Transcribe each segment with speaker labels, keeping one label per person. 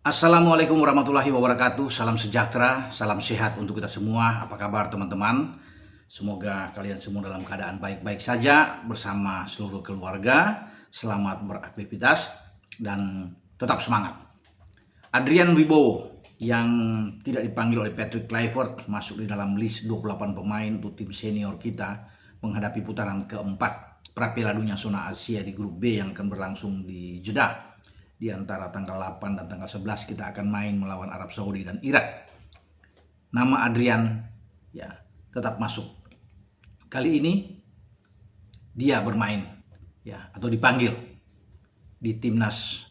Speaker 1: Assalamualaikum warahmatullahi wabarakatuh. Salam sejahtera, salam sehat untuk kita semua. Apa kabar teman-teman? Semoga kalian semua dalam keadaan baik-baik saja bersama seluruh keluarga. Selamat beraktivitas dan tetap semangat. Adrian Wibowo yang tidak dipanggil oleh Patrick Kluivert masuk di dalam list 28 pemain untuk tim senior kita menghadapi putaran keempat Piala Dunia Zona Asia di grup B yang akan berlangsung di Jeddah. Di antara tanggal 8 dan tanggal 11 kita akan main melawan Arab Saudi dan Irak. Nama Adrian ya tetap masuk. Kali ini dia bermain ya atau dipanggil di timnas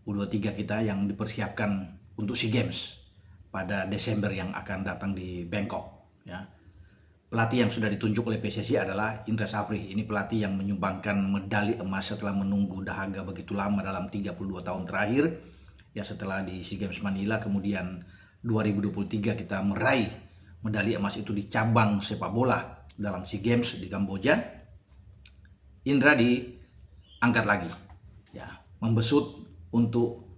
Speaker 1: U23 kita yang dipersiapkan untuk SEA Games pada Desember yang akan datang di Bangkok ya. Pelatih yang sudah ditunjuk oleh PSSI adalah Indra Safri. Ini pelatih yang menyumbangkan medali emas setelah menunggu dahaga begitu lama dalam 32 tahun terakhir. Ya setelah di SEA Games Manila, kemudian 2023 kita meraih medali emas itu di cabang sepak bola dalam SEA Games di Kamboja. Indra diangkat lagi, ya membesut untuk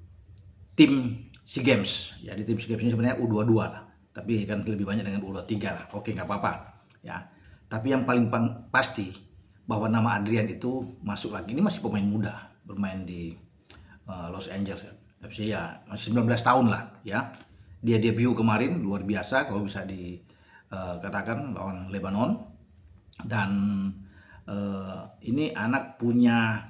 Speaker 1: tim SEA Games. Ya di tim SEA Games ini sebenarnya U22 lah, tapi kan lebih banyak dengan U23 lah. Oke, nggak apa-apa. Ya, tapi yang paling pasti bahwa nama Adrian itu masuk lagi. Ini masih pemain muda, bermain di Los Angeles FC ya, masih 19 tahun lah ya. Dia debut kemarin luar biasa kalau bisa dikatakan lawan Lebanon. Dan ini anak punya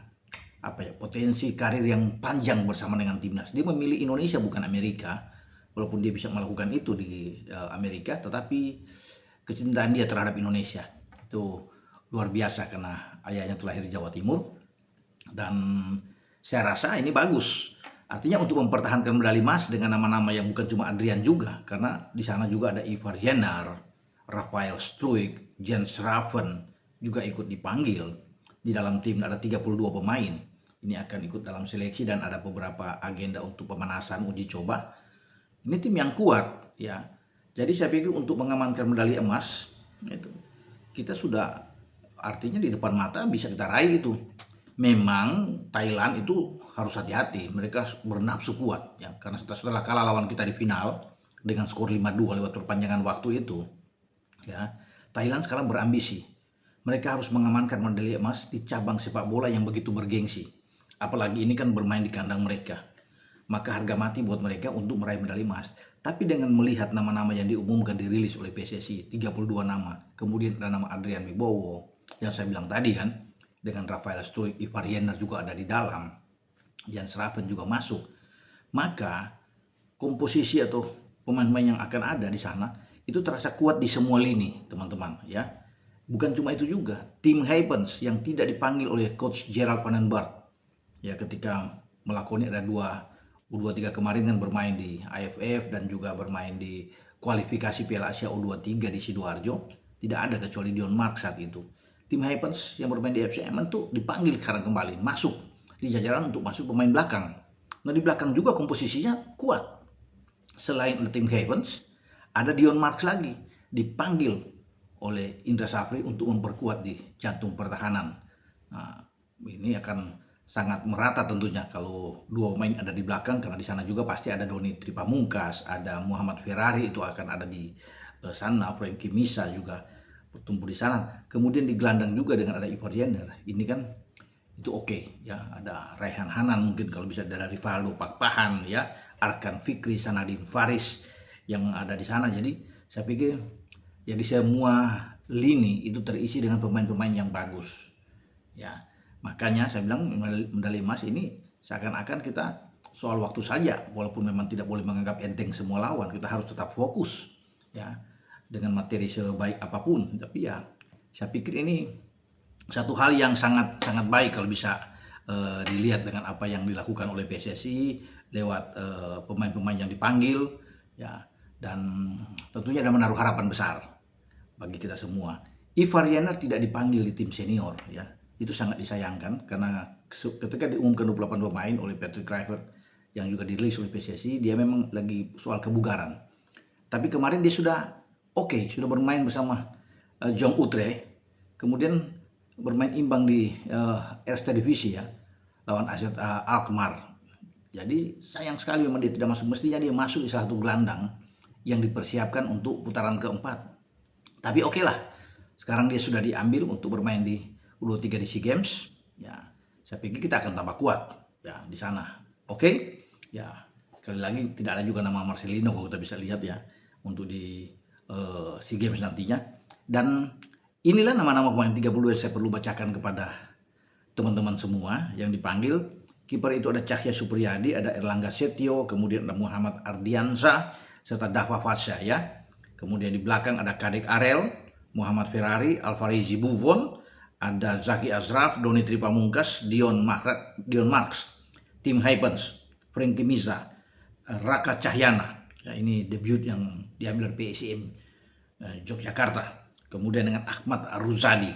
Speaker 1: potensi karir yang panjang bersama dengan timnas. Dia memilih Indonesia bukan Amerika, walaupun dia bisa melakukan itu di Amerika, tetapi kecintaan dia terhadap Indonesia itu luar biasa karena ayahnya telah lahir di Jawa Timur. Dan saya rasa ini bagus, artinya untuk mempertahankan medali emas dengan nama-nama yang bukan cuma Adrian juga, karena di sana juga ada Ivar Jenner, Rafael Struijk, Jens Raven juga ikut dipanggil. Di dalam tim ada 32 pemain, ini akan ikut dalam seleksi dan ada beberapa agenda untuk pemanasan uji coba. Ini tim yang kuat ya. Jadi saya pikir untuk mengamankan medali emas itu kita sudah artinya di depan mata bisa kita raih itu. Memang Thailand itu harus hati-hati, mereka bernafsu kuat ya, karena setelah kalah lawan kita di final dengan skor 5-2 lewat perpanjangan waktu itu ya. Thailand sekarang berambisi. Mereka harus mengamankan medali emas di cabang sepak bola yang begitu bergengsi. Apalagi ini kan bermain di kandang mereka. Maka harga mati buat mereka untuk meraih medali emas. Tapi dengan melihat nama-nama yang diumumkan dirilis oleh PSSI, 32 nama, kemudian ada nama Adrian Wibowo, yang saya bilang tadi kan, dengan Rafael Struijk, Ivar Jenner juga ada di dalam, Jens Raven juga masuk, maka komposisi atau pemain-pemain yang akan ada di sana itu terasa kuat di semua lini, teman-teman ya. Bukan cuma itu juga, tim Havens yang tidak dipanggil oleh coach Gerald Van den Berg ya, ketika melakoni ada dua U23 kemarin kan bermain di AFF dan juga bermain di kualifikasi Piala Asia U23 di Sidoarjo. Tidak ada kecuali Dion Mark saat itu. Tim Havens yang bermain di FCM itu dipanggil sekarang kembali, masuk di jajaran untuk masuk pemain belakang. Nah di belakang juga komposisinya kuat. Selain tim Havens, ada Dion Mark lagi dipanggil oleh Indra Safri untuk memperkuat di jantung pertahanan. Nah, ini akan sangat merata tentunya kalau dua pemain ada di belakang, karena di sana juga pasti ada Doni Tripamungkas, ada Muhammad Ferrari itu akan ada di sana, Frankie Misa juga bertumbuh di sana. Kemudian di gelandang juga dengan ada Ivar Jenner. Ini kan itu oke ya, ada Raihan Hanan mungkin kalau bisa, ada Rivaldo Pakpahan ya, Arkan Fikri, Sanadin Faris yang ada di sana. Jadi saya pikir ya di semua lini itu terisi dengan pemain-pemain yang bagus ya. Makanya saya bilang medali emas ini seakan-akan kita soal waktu saja, walaupun memang tidak boleh menganggap enteng semua lawan, kita harus tetap fokus ya dengan materi sebaik apapun. Tapi ya saya pikir ini satu hal yang sangat sangat baik kalau bisa dilihat dengan apa yang dilakukan oleh PSSI lewat pemain-pemain yang dipanggil ya, dan tentunya ada menaruh harapan besar bagi kita semua. Ivar Jenner tidak dipanggil di tim senior ya. Itu sangat disayangkan karena ketika diumumkan 28 pemain oleh Patrick Kluivert yang juga dirilis oleh PSSI, dia memang lagi soal kebugaran. Tapi kemarin dia sudah sudah bermain bersama Jong Utrecht, kemudian bermain imbang di Eerste Divisi ya, lawan AZ Alkmaar. Jadi sayang sekali memang dia tidak masuk. Mestinya dia masuk di salah satu gelandang yang dipersiapkan untuk putaran keempat. Tapi oke lah, sekarang dia sudah diambil untuk bermain di U23 di SEA Games. Ya, saya pikir kita akan tambah kuat ya di sana. Oke? Ya, sekali lagi tidak ada juga nama Marcelino kalau kita bisa lihat ya untuk di SEA Games nantinya. Dan inilah nama-nama pemain 30 yang saya perlu bacakan kepada teman-teman semua yang dipanggil. Kiper itu ada Cahya Supriyadi, ada Erlangga Setio, kemudian ada Muhammad Ardiansa, serta Dava Fasya ya. Kemudian di belakang ada Kadek Arel, Muhammad Ferrari, Alvarez Buffon, ada Zaki Azraf, Doni Tripamungkas, Dion Marks, Tim Hypens, Frankie Miza, Raka Cahyana. Ya, ini debut yang diambil dari PSIM Yogyakarta. Kemudian dengan Ahmad Aruzadi.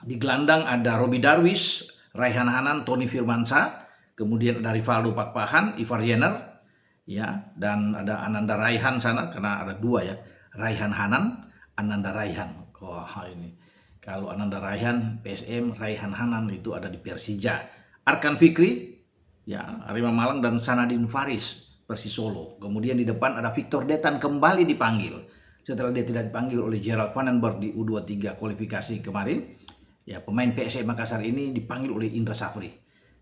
Speaker 1: Di gelandang ada Robi Darwis, Raihan Hanan, Tony Firmansyah, kemudian ada Rivaldo Pakpahan, Ivar Jenner, ya, dan ada Ananda Raihan sana karena ada dua ya, Raihan Hanan, Ananda Raihan. Wah ini kalau Ananda Raihan PSM, Raihan Hanan itu ada di Persija. Arkan Fikri, ya, Arema Malang, dan Sanadin Faris Persis Solo. Kemudian di depan ada Victor Detan kembali dipanggil setelah dia tidak dipanggil oleh Gerald Vandenberg di U23 kualifikasi kemarin. Ya, pemain PSM Makassar ini dipanggil oleh Indra Safri.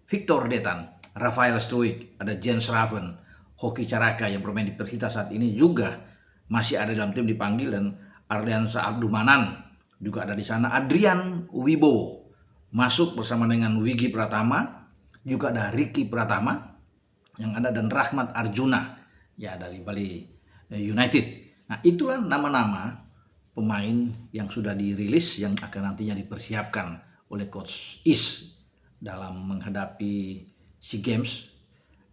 Speaker 1: Victor Detan, Rafael Struik, ada Jens Raven, Hoki Caraka yang bermain di Persita saat ini juga masih ada dalam tim dipanggil, dan Ardiansa Abdumanan juga ada di sana. Adrian Wibowo masuk bersama dengan Wigi Pratama, juga ada Ricky Pratama yang ada, dan Rahmat Arjuna ya dari Bali United. Nah, itulah nama-nama pemain yang sudah dirilis yang akan nantinya dipersiapkan oleh Coach Is dalam menghadapi SEA Games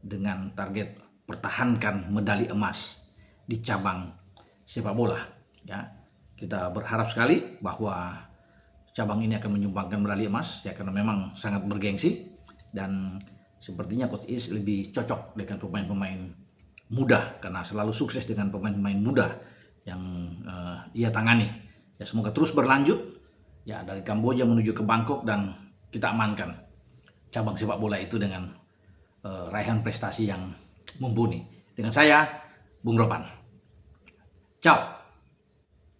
Speaker 1: dengan target pertahankan medali emas di cabang sepak bola. Ya, kita berharap sekali bahwa cabang ini akan menyumbangkan medali emas ya, karena memang sangat bergengsi, dan sepertinya Coach Is lebih cocok dengan pemain-pemain muda karena selalu sukses dengan pemain-pemain muda yang ia tangani. Ya, semoga terus berlanjut ya dari Kamboja menuju ke Bangkok, dan kita amankan cabang sepak bola itu dengan raihan prestasi yang mumpuni. Dengan saya, Bung Ropan. Ciao.